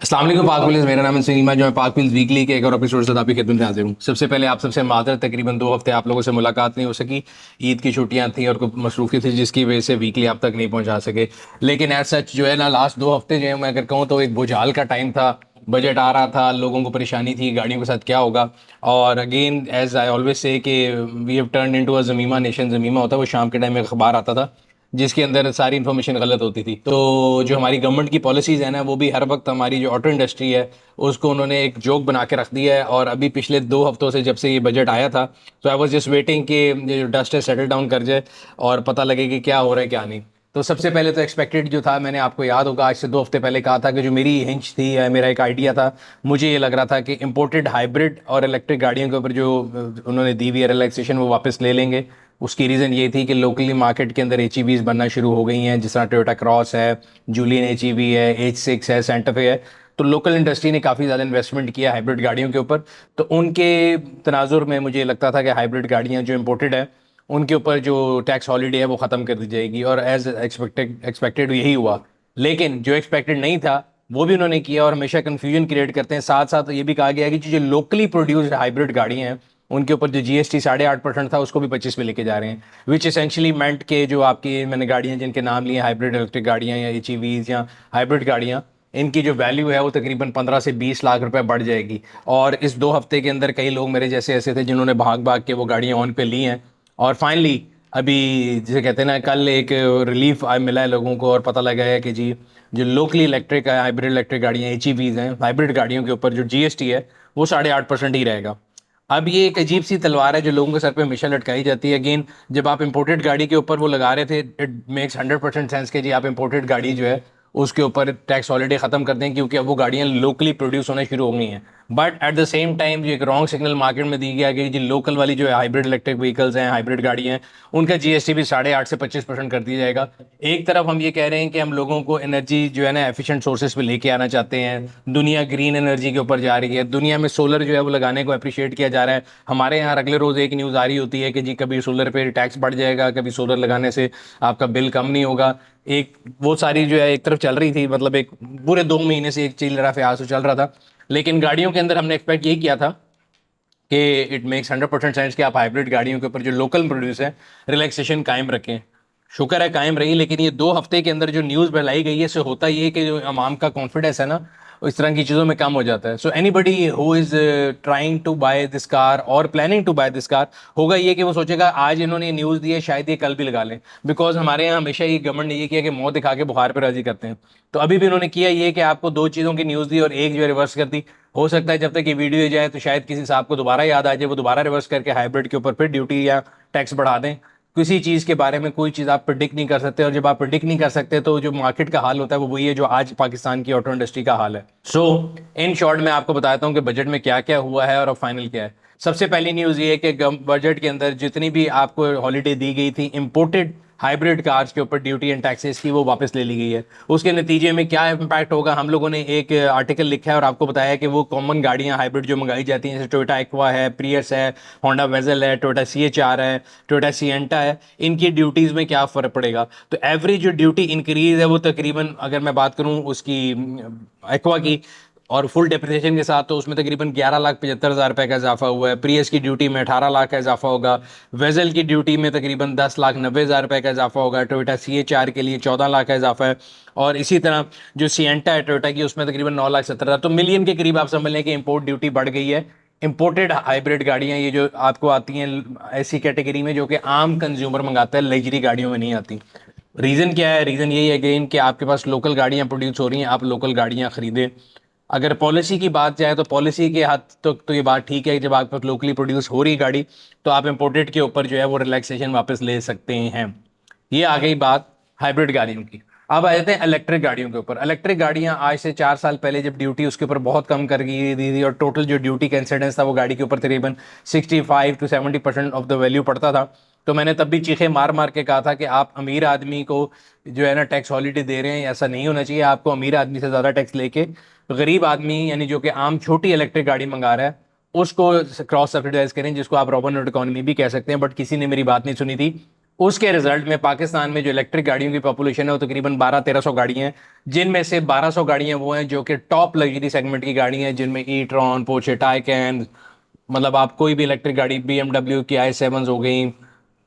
अस्सलाम वालेकुम पाक व्हील्स। मेरा नाम है सुनील। मैं जो है पाक व्हील्स वीकली के एक और एपिसोड से आपकी खिदमत में हाजिर हूँ। सबसे पहले आप सबसे माजरत, तकरीबन 2 हफ्ते आप लोगों से मुलाकात नहीं हो सकी। ईद की छुट्टियां थी और कुछ मसरूफी थी जिसकी वजह से वीकली आप तक नहीं पहुंचा सके। लेकिन एज सच जो है ना, लास्ट 2 हफ्ते जो है मैं अगर कहूँ तो एक भुचाल का टाइम था। बजट आ रहा था, लोगों को परेशानी थी गाड़ियों के साथ क्या होगा। और again as I always say कि we have turn into a ज़मीमा नेशन। ज़मीमा होता है वो शाम के टाइम में अखबार आता था जिसके अंदर सारी इन्फॉर्मेशन गलत होती थी। तो जो हमारी गवर्नमेंट की पॉलिसीज़ है ना, वो भी हर वक्त हमारी जो ऑटो इंडस्ट्री है उसको उन्होंने एक जोक बना के रख दिया है। और अभी पिछले 2 हफ्तों से जब से ये बजट आया था, तो आई वॉज जस्ट वेटिंग कि ये जो डस्ट है सेटल डाउन कर जाए और पता लगे कि क्या हो रहा है क्या नहीं। तो सबसे पहले तो एक्सपेक्टेड जो था, मैंने आपको याद होगा आज से 2 हफ्ते पहले कहा था कि जो मेरी हिंच थी या मेरा एक आइडिया था, मुझे ये लग रहा था कि इंपोर्टेड हाइब्रिड और इलेक्ट्रिक गाड़ियों के ऊपर जो उन्होंने दी हुई है रिलैक्सेशन वो वापस ले लेंगे। उसकी रीज़न ये थी कि लोकली मार्केट के अंदर एच बनना शुरू हो गई हैं, जिस तरह टोयोटा क्रॉस है, जूलियन एच है, H6 है, सेंटा फे है। तो लोकल इंडस्ट्री ने काफ़ी ज़्यादा इन्वेस्टमेंट किया हाइब्रिड गाड़ियों के ऊपर। तो उनके तनाजुर में मुझे लगता था कि हाइब्रिड गाड़ियाँ जो इम्पोर्टेड है उनके ऊपर जो टैक्स हॉलीडे है वो ख़त्म कर दी जाएगी, और एज एक्सपेक्टेड यही हुआ। लेकिन जो एक्सपेक्टेड नहीं था वो भी उन्होंने किया, और हमेशा कन्फ्यूजन क्रिएट करते हैं। साथ साथ ये भी कहा गया है कि जो लोकली प्रोड्यूस्ड हाइब्रिड गाड़ियाँ हैं उनके ऊपर जो जीएसटी 8.5% था उसको भी 25 में लेके जा रहे हैं। विच इसेंशली मेंट के जो आपकी मैंने गाड़ियाँ जिनके नाम लिए हाइब्रिड इलेक्ट्रिक गाड़ियाँ या एच या हाइब्रिड गाड़ियाँ, इनकी जो वैल्यू है वो तकरीबन 15 से 20 लाख रुपए बढ़ जाएगी। और इस 2 हफ्ते के अंदर कई लोग मेरे जैसे ऐसे थे जिन्होंने भाग भाग के वो गाड़ियाँ ऑन पे ली हैं। और फाइनली अभी जिसे कहते हैं ना, कल एक रिलीफ आय मिला है लोगों को और पता लगा है कि जी जो लोकली इलेक्ट्रिक है, हाइब्रिड इलेक्ट्रिक गाड़ियाँ एच हैं, हाइब्रिड गाड़ियों के ऊपर जो जीएसटी है वो 8.5% ही रहेगा। अब ये एक अजीब सी तलवार है जो लोगों के सर पे हमेशा लटकाई जाती है। अगेन जब आप इंपोर्टेड गाड़ी के ऊपर वो लगा रहे थे, इट मेक्स 100% सेंस कि जी आप इंपोर्टेड गाड़ी जो है उसके ऊपर टैक्स हॉलीडे खत्म कर दें, क्योंकि अब वो गाड़ियां लोकली प्रोड्यूस होना शुरू हो गई हैं। But at the same time जो एक रॉन्ग सिग्नल मार्केट में दी गया कि जी लोकल वाली जो है हाइब्रिड इलेक्ट्रिक व्हीकल्स हैं, हाइब्रिड गाड़ियां हैं, उनका जीएसटी भी 8.5 से 25% कर दिया जाएगा। एक तरफ हम ये कह रहे हैं कि हम लोगों को एनर्जी जो है ना एफिशिएंट सोर्सेज पे लेके आना चाहते हैं, दुनिया ग्रीन एनर्जी के ऊपर जा रही है, दुनिया में सोलर जो है वो लगाने को अप्रिशिएट किया जा रहा है। हमारे यहाँ अगले रोज एक न्यूज़ आ रही होती है कि जी कभी सोलर पे टैक्स बढ़ जाएगा, कभी सोलर लगाने से आपका बिल कम नहीं होगा। एक वो सारी जो है एक तरफ चल रही थी, मतलब एक पूरे 2 महीने से एक चल रहा फियास चल रहा था। लेकिन गाड़ियों के अंदर हमने एक्सपेक्ट यही किया था कि इट मेक्स 100% सेंस कि आप हाइब्रिड गाड़ियों के ऊपर जो लोकल प्रोड्यूस है रिलैक्सेशन कायम रखें। शुक्र है कायम रही। लेकिन ये 2 हफ्ते के अंदर जो न्यूज़ फैलाई गई है, इससे होता ये है कि जो आवाम का कॉन्फिडेंस है ना वो इस तरह की चीज़ों में कम हो जाता है। So anybody who is trying to buy this car और planning to buy this car, होगा ये कि वो सोचेगा आज इन्होंने ये न्यूज़ दी है, शायद ये कल भी लगा लें। बिकॉज हमारे यहाँ हमेशा ये गवर्नमेंट ने ये किया कि मुंह दिखा के बुखार पर राजी करते हैं। तो अभी भी उन्होंने किया ये कि आपको दो चीज़ों की न्यूज़ दी और एक जो है रिवर्स कर दी। हो सकता है जब तक ये वीडियो जाए तो शायद किसी साहब को दोबारा याद आ जाए, वो दोबारा रिवर्स करके हाइब्रिड के ऊपर फिर ड्यूटी या टैक्स बढ़ा दें। किसी चीज़ के बारे में कोई चीज़ आप प्रिडिक्ट नहीं कर सकते, और जब आप प्रिडिक्ट नहीं कर सकते तो जो मार्केट का हाल होता है वो वही है जो आज पाकिस्तान की ऑटो इंडस्ट्री का हाल है। सो इन शॉर्ट मैं आपको बताता हूँ कि बजट में क्या क्या हुआ है और अब फाइनल क्या है। सबसे पहली न्यूज़ ये है कि बजट के अंदर जितनी भी आपको हॉलीडे दी गई थी इंपोर्टेड हाइब्रिड कार्स के ऊपर ड्यूटी एंड टैक्सेस की, वो वापस ले ली गई है। उसके नतीजे में क्या इम्पैक्ट होगा, हम लोगों ने एक आर्टिकल लिखा है और आपको बताया कि वो कॉमन गाड़ियां हाइब्रिड जो मंगाई जाती हैं, जैसे टोयोटा एक्वा है, प्रियस है, होंडा वेजल है, टोयोटा CHR है, टोयोटा सिएंटा है, इनकी ड्यूटीज़ में क्या फ़र्क पड़ेगा। तो एवरेज जो ड्यूटी इंक्रीज़ है वो तकरीबन, अगर मैं बात करूँ उसकी एक्वा की और फुल डेप्रिसिएशन के साथ, तो उसमें तकरीबन 11,75,000 रुपये का इजाफा हुआ है। प्रियस की ड्यूटी में 18 लाख का इजाफा होगा। वेजल की ड्यूटी में तकरीबन 10,90,000 रुपये का इजाफा होगा। टोयोटा CHR के लिए 14 लाख का इजाफा है। और इसी तरह जो सिएंटा है टोयोटा की, उसमें तकरीबन 9,70,000, तो मिलियन के करीब आप समझ लें कि इंपोर्ट ड्यूटी बढ़ गई है। इंपोर्टेड हाइब्रिड गाड़ियाँ ये जो आपको आती हैं ऐसी कैटेगरी में जो कि आम कंज्यूमर मंगाता है, लग्जरी गाड़ियों में नहीं आती। रीज़न क्या है? रीज़न यही है अगेन कि आपके पास लोकल गाड़ियाँ प्रोड्यूस हो रही हैं, आप लोकल गाड़ियाँ खरीदें। अगर पॉलिसी की बात जाए तो पॉलिसी के हद तक तो ये बात ठीक है, जब आपके पास लोकली प्रोड्यूस हो रही गाड़ी तो आप इंपोर्टेड के ऊपर जो है वो रिलैक्सेशन वापस ले सकते हैं। ये आ गई बात हाइब्रिड गाड़ियों की। अब आ जाते हैं इलेक्ट्रिक गाड़ियों के ऊपर। इलेक्ट्रिक गाड़ियां आज से 4 साल पहले जब ड्यूटी उसके ऊपर बहुत कम कर दी थी और टोटल जो ड्यूटी का इंसिडेंस था वो गाड़ी के ऊपर तकरीबन 65 to 70% ऑफ द वैल्यू पड़ता था। तो मैंने तब भी चीखे मार मार के कहा था कि आप अमीर आदमी को जो है ना टैक्स हॉलीडे दे रहे हैं, ऐसा नहीं होना चाहिए। आपको अमीर आदमी से ज़्यादा टैक्स लेके गरीब आदमी यानी जो कि आम छोटी इलेक्ट्रिक गाड़ी मंगा रहा है उसको क्रॉस सब्सिडाइज करें, जिसको आप रॉबिन हुड इकोनॉमी भी कह सकते हैं। बट किसी ने मेरी बात नहीं सुनी थी। उसके रिजल्ट में पाकिस्तान में जो इलेक्ट्रिक गाड़ियों की पॉपुलेशन है वो तकरीबन 1200-1300 गाड़ियां हैं, जिनमें से 1200 गाड़ियां वो हैं जो कि टॉप लग्जरी सेगमेंट की गाड़ी हैं, जिनमें ई ट्रॉन, पोर्शे टायकैन, मतलब आप कोई भी इलेक्ट्रिक गाड़ी, BMW की i7 हो गई,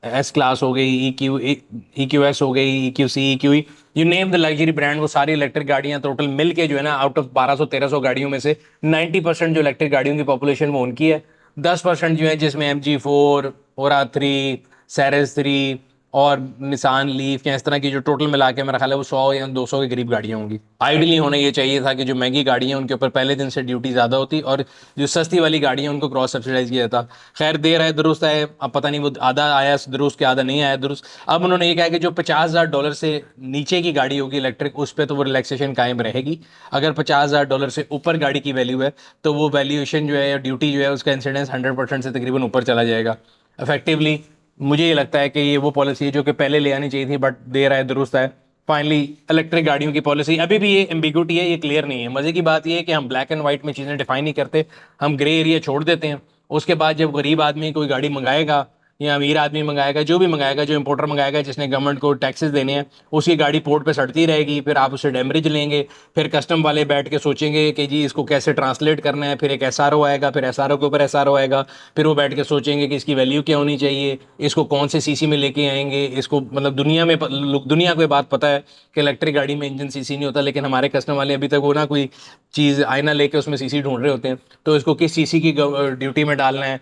एस क्लास हो गई, EQS हो गई, EQC, EQE, you name the luxury brand, वो सारी इलेक्ट्रिक गाड़ियां टोटल मिल के जो है ना, आउट ऑफ 1200-1300 गाड़ियों में से 90% जो इलेक्ट्रिक गाड़ियों की पॉपुलेशन वो उनकी है। 10% जो है जिसमें MG4, ओरा 3, Seres 3 और निसान लीफ या इस तरह की जो टोटल मिला के मेरा ख्याल है वो 100 या 200 के करीब गाड़ियां होंगी। आइडियली होना ये चाहिए था कि जो महंगी गाड़ियां उनके ऊपर पहले दिन से ड्यूटी ज़्यादा होती और जो सस्ती वाली गाड़ियां उनको क्रॉस सब्सिडाइज किया जाता। खैर देर है दुरुस्त है, अब पता नहीं वो आधा आया दुरुस्त के आधा नहीं आया दुरुस्त। अब उन्होंने ये कहा कि जो $50,000 से नीचे की गाड़ी होगी इलेक्ट्रिक, उस पर तो वो रिलैक्सेशन कायम रहेगी। अगर $50,000 से ऊपर गाड़ी की वैल्यू है तो वो वैल्यूएशन जो है या ड्यूटी जो है उसका इंसिडेंस 100% से तकरीबन ऊपर चला जाएगा इफेक्टिवली। मुझे ये लगता है कि ये वो पॉलिसी है जो कि पहले ले आनी चाहिए थी, बट देर आए दुरुस्त है। फाइनली इलेक्ट्रिक गाड़ियों की पॉलिसी अभी भी ये एम्बिग्यूटी है, ये क्लियर नहीं है। मजे की बात ये है कि हम ब्लैक एंड व्हाइट में चीज़ें डिफाइन नहीं करते, हम ग्रे एरिया छोड़ देते हैं। उसके बाद जब गरीब आदमी कोई गाड़ी मंगाएगा या अमीर आदमी मंगाएगा, जो भी मंगाएगा, जो इंपोर्टर मंगाएगा जिसने गवर्नमेंट को टैक्सेस देने हैं, उसकी गाड़ी पोर्ट पे सड़ती रहेगी, फिर आप उससे डैमरेज लेंगे, फिर कस्टम वाले बैठ के सोचेंगे कि जी इसको कैसे ट्रांसलेट करना है, फिर एक SRO आएगा, फिर SRO के ऊपर SRO आएगा, फिर वो बैठ के सोचेंगे कि इसकी वैल्यू क्या होनी चाहिए, इसको कौन से सीसी में लेके आएंगे, इसको मतलब दुनिया को ये बात पता है कि इलेक्ट्रिक गाड़ी में इंजन सीसी नहीं होता, लेकिन हमारे कस्टम वाले अभी तक वो ना कोई चीज़ आईना लेके उसमें सीसी ढूंढ रहे होते हैं। तो इसको किस सीसी की ड्यूटी में डालना है,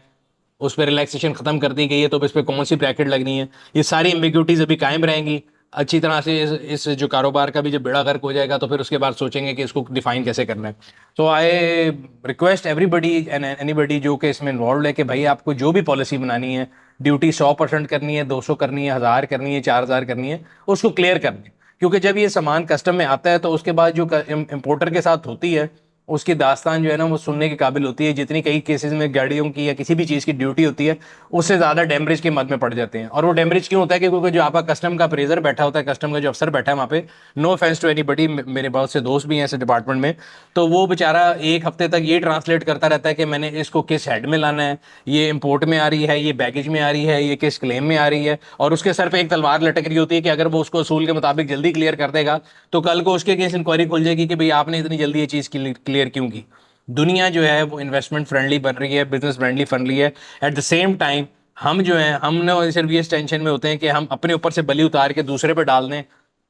उस पर रिलैक्सेशन खत्म कर दी गई है तो इस पर कौन सी ब्रैकेट लगनी है, ये सारी एम्बिग्यूटीज अभी कायम रहेंगी अच्छी तरह से। इस जो कारोबार का भी जब बेड़ा गर्क हो जाएगा तो फिर उसके बाद सोचेंगे कि इसको डिफाइन कैसे करना है। तो I request everybody and anybody जो कि इसमें इन्वॉल्व है कि भाई आपको जो भी पॉलिसी बनानी है, ड्यूटी 100% करनी है, 200 करनी है, 1000 करनी है, 4000 करनी है, उसको क्लियर कर दें। क्योंकि जब ये सामान कस्टम में आता है तो उसके बाद जो इम्पोर्टर के साथ होती है उसकी दास्तान जो है ना वो सुनने के काबिल होती है। जितनी कई केसेस में गाड़ियों की या किसी भी चीज़ की ड्यूटी होती है उससे ज़्यादा डैमरेज के मद में पड़ जाते हैं। और वो डैमरेज क्यों होता है कि क्योंकि जो आपका कस्टम का अप्रेजर बैठा होता है, कस्टम का जो अफसर बैठा है वहाँ पे, नो ऑफेंस टू एनीबडी, मेरे बहुत से दोस्त भी हैं ऐसे डिपार्टमेंट में, तो वो बेचारा एक हफ्ते तक ये ट्रांसलेट करता रहता है कि मैंने इसको किस हेड में लाना है, ये इंपोर्ट में आ रही है, ये बैगेज में आ रही है, ये किस क्लेम में आ रही है, और उसके सर पे एक तलवार लटक रही होती है कि अगर वो उसको असूल के मुताबिक जल्दी क्लियर कर देगा तो कल को उसके केस इंक्वायरी खुल जाएगी कि भाई आपने इतनी जल्दी ये चीज़ क्लियर क्यों की। दुनिया जो है वो इन्वेस्टमेंट फ्रेंडली बन रही है, बिजनेस फ्रेंडली बन रही है। एट द सेम टाइम हम जो है हम ना सिर्फ ये टेंशन में होते हैं कि हम अपने ऊपर से बलि उतार के दूसरे पे डाल दें।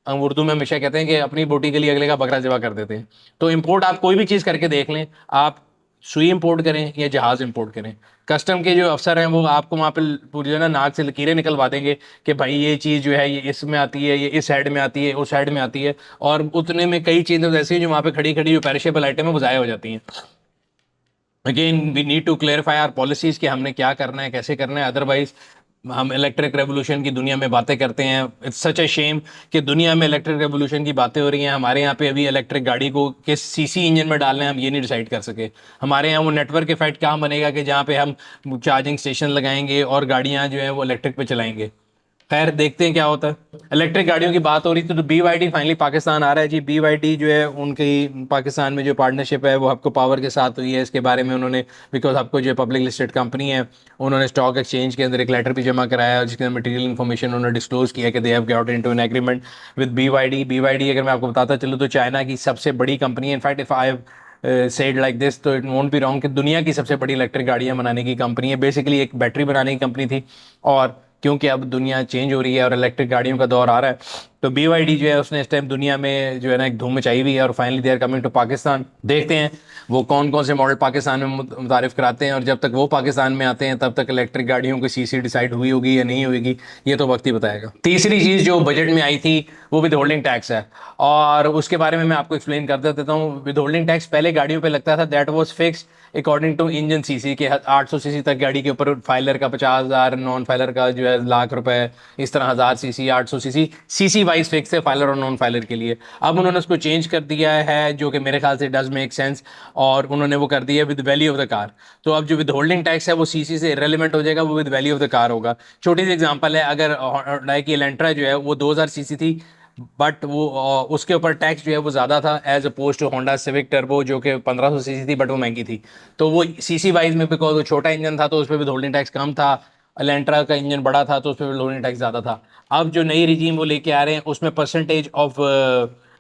हम उर्दू में हमेशा कहते हैं कि अपनी बोटी के लिए अगले का बकरा जबा कर देते हैं। तो इंपोर्ट आप कोई भी चीज़ करके देख लें, आप सुई इंपोर्ट करें या जहाज़ इंपोर्ट करें, कस्टम के जो अफसर हैं वो आपको वहाँ पे पूरी जो है ना नाक से लकीरें निकलवा देंगे कि भाई ये चीज़ जो है ये इसमें आती है, ये इस साइड में आती है, उस साइड में आती है, और उतने में कई चीज़ें ऐसी हैं जो वहाँ पे खड़ी खड़ी जो पेरिशेबल आइटम है वो ज़ाया हो जाती हैं। Again we need to clarify our policies कि हमने क्या करना है, कैसे करना है। अदरवाइज हम इलेक्ट्रिक रेवोल्यूशन की दुनिया में बातें करते हैं, इट्स सच ए शेम कि दुनिया में इलेक्ट्रिक रेवोल्यूशन की बातें हो रही हैं, हमारे यहाँ पे अभी इलेक्ट्रिक गाड़ी को किस सीसी इंजन में डालना है हम ये नहीं डिसाइड कर सके। हमारे यहाँ वो नेटवर्क इफेक्ट कहाँ बनेगा कि जहाँ पे हम चार्जिंग स्टेशन लगाएंगे और गाड़ियाँ जो है वो इलेक्ट्रिक पे चलाएंगे। खैर देखते हैं क्या होता है। इलेक्ट्रिक गाड़ियों की बात हो रही थी तो BYD फाइनली पाकिस्तान आ रहा है जी। BYD जो है उनकी पाकिस्तान में जो पार्टनरशिप है वो हबको पावर के साथ हुई है। इसके बारे में उन्होंने, बिकॉज हबको जो पब्लिक लिस्टेड कंपनी है, उन्होंने स्टॉक एक्सचेंज के अंदर एक लेटर भी जमा कराया जिसके अंदर मटेरियल इन्फॉर्मेशन उन्होंने डिस्क्लोज किया कि they have got into an agreement with BYD। अगर मैं आपको बताता चलूँ तो चाइना की सबसे बड़ी कंपनी है। In fact if I said like this तो इट वोंट बी रॉन्ग कि दुनिया की सबसे बड़ी इलेक्ट्रिक गाड़ियाँ बनाने की कंपनी है। बेसिकली एक बैटरी बनाने की कंपनी थी, और क्योंकि अब दुनिया चेंज हो रही है और इलेक्ट्रिक गाड़ियों का दौर आ रहा है तो BYD जो है उसने इस टाइम दुनिया में जो है ना एक धूम मचाई हुई है, और finally they are coming to Pakistan. देखते हैं वो कौन कौन से मॉडल पाकिस्तान में मुतारिफ कराते हैं, और जब तक वो पाकिस्तान में आते हैं तब तक इलेक्ट्रिक गाड़ियों की सीसी डिसाइड हुई होगी या नहीं होगी ये तो वक्त ही बताएगा। तीसरी चीज़ जो बजट में आई थी वो विद होल्डिंग टैक्स है, और उसके बारे में मैं आपको एक्सप्लेन कर देता हूँ। विद होल्डिंग टैक्स पहले गाड़ियों पे लगता था, that was fix according to engine CC के। 800 सीसी तक गाड़ी के ऊपर फाइलर का 50,000, नॉन फाइलर का जो है ₹1,00,000, इस तरह 1000 CC, 800 CC, CC wise fix है फाइलर और नॉन फाइलर के लिए। अब उन्होंने उसको चेंज कर दिया है जो कि मेरे ख्याल से डज मेक सेंस, और उन्होंने वो कर दिया with value of the car. तो अब जो विद होल्डिंग टैक्स है वो सीसी से इरेलीवेंट हो जाएगा, वो with value of the car होगा। छोटी सी एग्जांपल है, अगर Hyundai की एलेंट्रा जो है वो 2000 सीसी थी, बट वो उसके ऊपर टैक्स जो है वो ज़्यादा था as oppose to Honda Civic turbo जो कि 1500 सीसी थी बट वो महंगी थी। तो वो सीसी वाइज में बिकॉज वो छोटा इंजन था तो उस पर विद होल्डिंग टैक्स कम था। एलेंट्रा का इंजन बड़ा था तो उस पर लोडिंग टैक्स ज़्यादा था। अब जो नई रिजीम वो लेके आ रहे हैं उसमें परसेंटेज ऑफ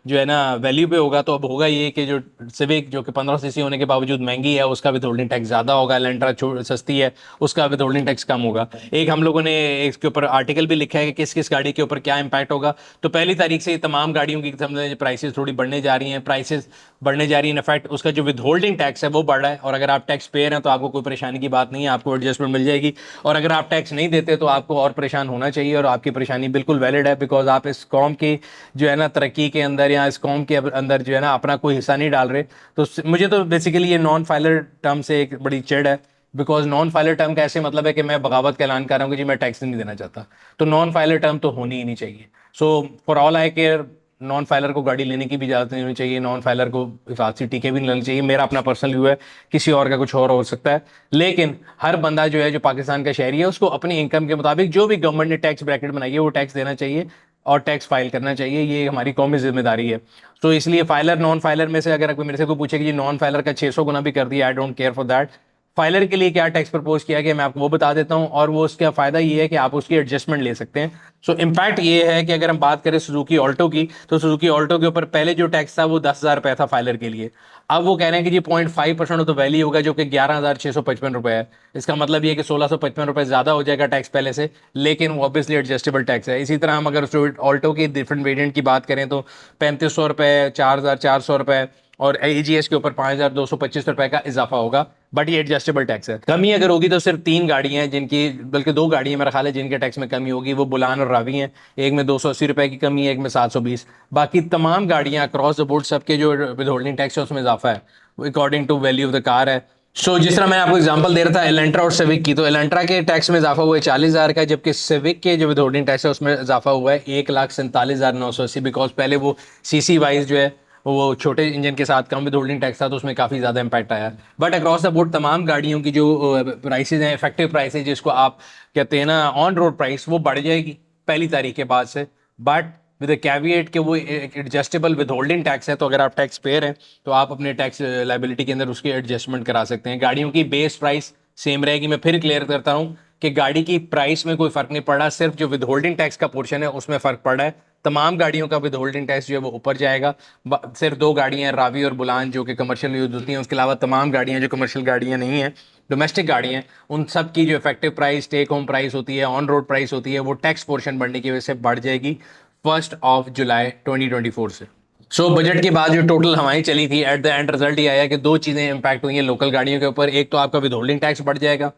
जो है ना वैल्यू पे होगा, तो अब होगा ये कि जो सिविक जो कि 15 सीसी होने के बावजूद महंगी है उसका विद होल्डिंग टैक्स ज़्यादा होगा, एलेंट्रा सस्ती है उसका विद होल्डिंग टैक्स कम होगा। एक हम लोगों ने इसके ऊपर आर्टिकल भी लिखा है कि किस किस गाड़ी के ऊपर क्या इंपैक्ट होगा। तो 1 तारीख से ये तमाम गाड़ियों की समझ प्राइसेस थोड़ी बढ़ने जा रही हैं, प्राइसेस बढ़ने जा रही है। इनफैक्ट उसका जो विद होल्डिंग टैक्स है वो बढ़ रहा है, और अगर आप टैक्स पेयर हैं तो आपको कोई परेशानी की बात नहीं है, आपको एडजस्टमेंट मिल जाएगी। और अगर आप टैक्स नहीं देते तो आपको और परेशान होना चाहिए, और आपकी परेशानी बिल्कुल वैलिड है, बिकॉज आप इस कौम की जो है ना तरक्की के अंदर या इस कौम के अंदर जो है ना अपना कोई हिस्सा नहीं डाल रहे। तो मुझे तो बेसिकली ये नॉन फाइलर टर्म से एक बड़ी चिढ़ है, बिकॉज नॉन फाइलर टर्म का ऐसे मतलब है कि मैं बगावत का ऐलान कर रहा हूँ कि जी मैं टैक्स नहीं देना चाहता। तो नॉन फाइलर टर्म तो होनी ही नहीं चाहिए। So for all I care, non filer को गाड़ी लेने की भी इजाज़त नहीं होनी चाहिए, नॉन फाइलर को हिफाजती टीके भी नहीं लगने चाहिए। मेरा अपना पर्सनल व्यू है, किसी और का कुछ और हो सकता है। लेकिन हर बंदा जो है जो पाकिस्तान का शहरी है उसको अपनी इनकम के मुताबिक जो भी गवर्नमेंट ने टैक्स ब्रैकेट बनाई है वो टैक्स देना चाहिए और टैक्स फाइल करना चाहिए। ये हमारी कौमी जिम्मेदारी है। तो इसलिए फाइलर नॉन फाइलर में से अगर कोई मेरे से कोई पूछे कि जी नॉन फाइलर का 600 गुना भी कर दिया, I don't care for that. Filer के लिए क्या टैक्स प्रपोज किया गया मैं आपको वो बता देता हूं, और वो उसका फायदा ये है कि आप उसकी एडजस्टमेंट ले सकते हैं। सो इम्पैक्ट ये है कि अगर हम बात करें सुजुकी ऑल्टो की, तो सुजुकी ऑल्टो के ऊपर पहले जो टैक्स था वो 10,000 रुपये था फाइलर के लिए। अब वो कह रहे हैं कि जी 0.5% ऑफ द वैल्यू होगा, जो कि 11,655 रुपये है। इसका मतलब ये है कि 1,655 रुपये ज्यादा हो जाएगा टैक्स पहले से, लेकिन वो ऑब्वियसली एडजस्टेबल टैक्स है। इसी तरह हम अगर ऑल्टो की डिफरेंट वेरिएंट की बात करें तो 3,500 रुपये, 4,400 रुपये, और एजीएस के ऊपर 5,225 रुपये का इजाफा होगा। बट ये एडजस्टेबल टैक्स है। कमी अगर होगी तो सिर्फ 3 गाड़ियां हैं जिनकी, बल्कि 2 गाड़ियां मेरा ख्याल है जिनके टैक्स में कमी होगी, वो बुलान और रावी हैं। एक में 280 रुपये की कमी है, एक में 720। बाकी तमाम गाड़ियां अक्रॉस द बोर्ड सबके जो विद होल्डिंग टैक्स है उसमें इजाफा है, according to value of the car है। जिस तरह मैं आपको एग्जांपल दे रहा था एलेंट्रा और सिविक की, तो एलेंट्रा के टैक्स में इजाफा हुआ है 40,000 का, जबकि सिविक के जो विद होल्डिंग टैक्स है उसमें इजाफा हुआ है 1,47,980, बिकॉज पहले वो सीसी वाइज जो है वो छोटे इंजन के साथ कम विद होल्डिंग टैक्स था, तो उसमें काफ़ी ज़्यादा इंपैक्ट आया। बट अक्रॉस द बोर्ड तमाम गाड़ियों की जो प्राइसेज हैं, इफेक्टिव प्राइसेज जिसको आप कहते हैं ना ऑन रोड प्राइस, वो बढ़ जाएगी 1 तारीख के बाद से। बट विद कैविएट कि वो एडजस्टेबल विद होल्डिंग टैक्स है, तो अगर आप टैक्स पेयर हैं तो आप अपने टैक्स लाइबिलिटी के अंदर उसकी एडजस्टमेंट करा सकते हैं। गाड़ियों की बेस प्राइस सेम रहेगी। मैं फिर क्लियर करता हूँ कि गाड़ी की प्राइस में कोई फर्क नहीं पड़ रहा, सिर्फ जो विद होल्डिंग टैक्स का पोर्शन है उसमें फर्क पड़ रहा है। तमाम गाड़ियों का विद होल्डिंग टैक्स जो है वो ऊपर जाएगा। सिर्फ 2 गाड़ियां रावी और बुलान जो कि कमर्शियल यूज होती हैं, उसके अलावा तमाम गाड़ियां जो कमर्शियल गाड़ियां नहीं हैं, डोमेस्टिक गाड़ियां, उन सब की जो effective price, take home price होती है, ऑन रोड प्राइस होती है, वो टैक्स पोर्शन बढ़ने की वजह से बढ़ जाएगी 1 जुलाई 2024 से। बजट के बाद जो टोटल हमारी चली थी, एट द एंड रिजल्ट ये आया कि 2 चीज़ें इंपैक्ट हुई हैं लोकल गाड़ियों के ऊपर। एक तो आपका विद होल्डिंग टैक्स बढ़ जाएगा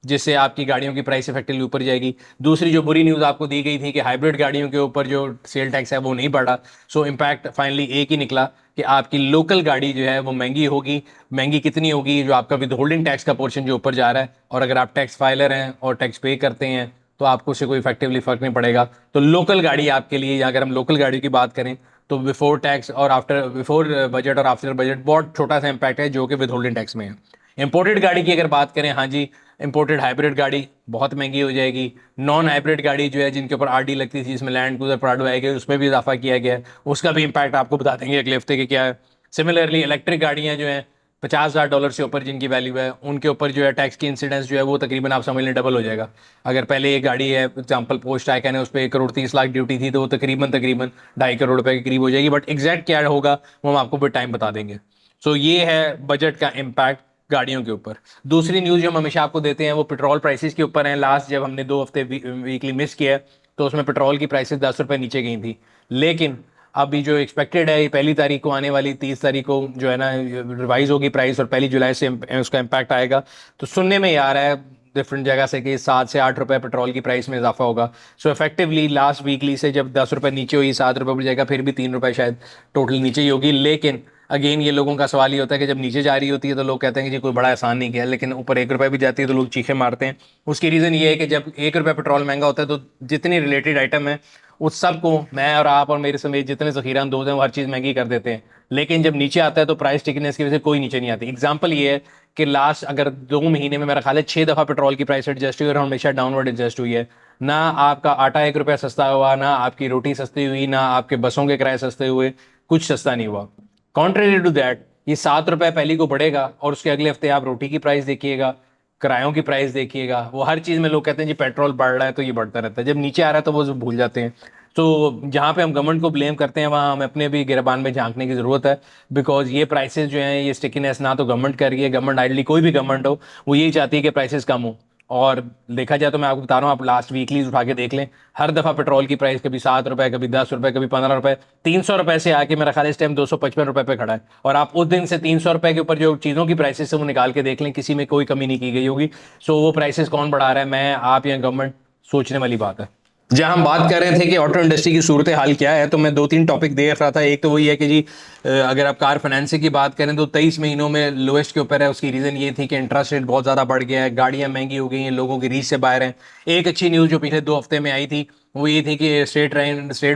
जिससे आपकी गाड़ियों की प्राइस इफेक्टिवली ऊपर जाएगी। दूसरी जो बुरी न्यूज़ आपको दी गई थी कि हाइब्रिड गाड़ियों के ऊपर जो सेल टैक्स है वो नहीं बढ़ा। इम्पैक्ट फाइनली एक ही निकला कि आपकी लोकल गाड़ी जो है वो महंगी होगी। महंगी कितनी होगी? जो आपका विद होल्डिंग टैक्स का पोर्शन जो ऊपर जा रहा है, और अगर आप टैक्स फाइलर हैं और टैक्स पे करते हैं तो आपको उससे कोई इफेक्टिवली फर्क नहीं पड़ेगा। तो लोकल गाड़ी आपके लिए, या अगर हम लोकल गाड़ी की बात करें तो बिफोर टैक्स और आफ्टर, बिफोर बजट और आफ्टर बजट बहुत छोटा सा इंपैक्ट है जो कि विद होल्डिंग टैक्स में है। इंपोर्टेड गाड़ी की अगर बात करें, हाँ जी, इंपोर्टेड हाइब्रिड गाड़ी बहुत महंगी हो जाएगी। नॉन हाइब्रिड गाड़ी जो है जिनके ऊपर आरडी लगती थी, जिसमें लैंड क्रूजर प्राडो आएगी, उसमें भी इजाफा किया गया है, उसका भी इंपैक्ट आपको बता देंगे अगले हफ्ते के क्या है। सिमिलरली इलेक्ट्रिक गाड़ियाँ जो हैं $50,000 से ऊपर जिनकी वैल्यू है, उनके ऊपर जो है टैक्स की इंसिडेंस जो है वो तकरीबन आप समझ लें डबल हो जाएगा। अगर पहले एक गाड़ी है एग्जाम्पल पोस्ट आइकन है, उस पर 1,30,00,000 ड्यूटी थी, तो वो तकरीबन तकरीबन 2.5 करोड़ रुपए के करीब हो जाएगी। बट एग्जैक्ट क्या होगा वो हम आपको फिर टाइम बता देंगे। ये है बजट का इम्पैक्ट गाड़ियों के ऊपर। दूसरी न्यूज़ जो हम हमेशा आपको देते हैं वो पेट्रोल प्राइसेस के ऊपर है। लास्ट जब हमने 2 हफ्ते वीकली मिस किया तो उसमें पेट्रोल की प्राइसेस 10 रुपये नीचे गई थी। लेकिन अभी जो एक्सपेक्टेड है, ये 1 तारीख को आने वाली, 30 तारीख को जो है ना रिवाइज होगी प्राइस, और 1 जुलाई से उसका इम्पैक्ट आएगा। तो सुनने में आ रहा है डिफरेंट जगह से कि 7 से 8 रुपए पेट्रोल की प्राइस में इजाफा होगा। इफेक्टिवली लास्ट वीकली से जब 10 रुपए नीचे हुई, 7 रुपए पर जाएगा, फिर भी 3 रुपए शायद टोटल नीचे ही होगी। लेकिन अगेन ये लोगों का सवाल ये होता है कि जब नीचे जा रही होती है तो लोग कहते हैं कि जी कोई बड़ा एहसान नहीं किया, लेकिन ऊपर 1 रुपए भी जाती है तो लोग चीखे मारते हैं। उसकी रीज़न ये है कि जब 1 रुपए पेट्रोल महंगा होता है तो जितनी रिलेटेड आइटम है उस सबको मैं और आप और मेरे समेत जितने ज़ख़ीरा अंदोज़ हैं वो हर चीज़ महंगी कर देते हैं। लेकिन जब नीचे आता है तो प्राइस टिकनेस की वजह से कोई नीचे नहीं आती। एग्जाम्पल ये है कि लास्ट अगर 2 महीने में मेरा ख्याल है 6 दफ़ा पेट्रोल की प्राइस एडजस्ट हुई, और हमेशा डाउनवर्ड एडजस्ट हुई है। ना आपका आटा 1 रुपया सस्ता हुआ, ना आपकी रोटी सस्ती हुई, ना आपके बसों के किराए सस्ते हुए, कुछ सस्ता नहीं हुआ। कॉन्ट्रेरी टू दैट, ये 7 रुपए पहली को बढ़ेगा और उसके अगले हफ्ते आप रोटी की प्राइस देखिएगा, किरायों की प्राइस देखिएगा, वो हर चीज़ में लोग कहते हैं जी पेट्रोल बढ़ रहा है तो ये बढ़ता रहता है, जब नीचे आ रहा है तो वो भूल जाते हैं। तो जहाँ पे हम गवर्नमेंट को ब्लेम करते हैं वहाँ हमें अपने भी गिरबान में झांकने की ज़रूरत है। बिकॉज ये प्राइसेस जो हैं, ये स्टिकीनेस ना तो गवर्नमेंट कर रही है, गवर्नमेंट आइडली कोई भी गवर्नमेंट हो वो यही चाहती है कि प्राइसेस कम हो। और देखा जाए तो मैं आपको बता रहा हूँ, आप लास्ट वीकलीज उठा के देख लें, हर दफ़ा पेट्रोल की प्राइस कभी 7 रुपए, कभी 10 रुपए, कभी 15 रुपए, 300 रुपए से आके मेरा ख्याल है इस टाइम 255 रुपए पे खड़ा है। और आप उस दिन से 300 रुपए के ऊपर जो चीज़ों की प्राइसेस है वो निकाल के देख लें, किसी में कोई कमी नहीं की गई होगी। सो वो प्राइसेस कौन बढ़ा रहा है, मैं आप या गवर्नमेंट, सोचने वाली बात है। जहां हम बात कर रहे थे कि ऑटो इंडस्ट्री की सूरत हाल क्या है, तो मैं दो तीन टॉपिक देख रहा था। एक तो वही है कि जी अगर आप कार फाइनेंसिंग की बात करें तो 23 महीनों में लोएस्ट के ऊपर है। उसकी रीज़न ये थी कि इंटरेस्ट रेट बहुत ज़्यादा बढ़ गया है, गाड़ियां महंगी हो गई हैं, लोगों की रीच से बाहर हैं। एक अच्छी न्यूज़ जो पिछले 2 हफ्ते में आई थी वो ये थी कि स्टेट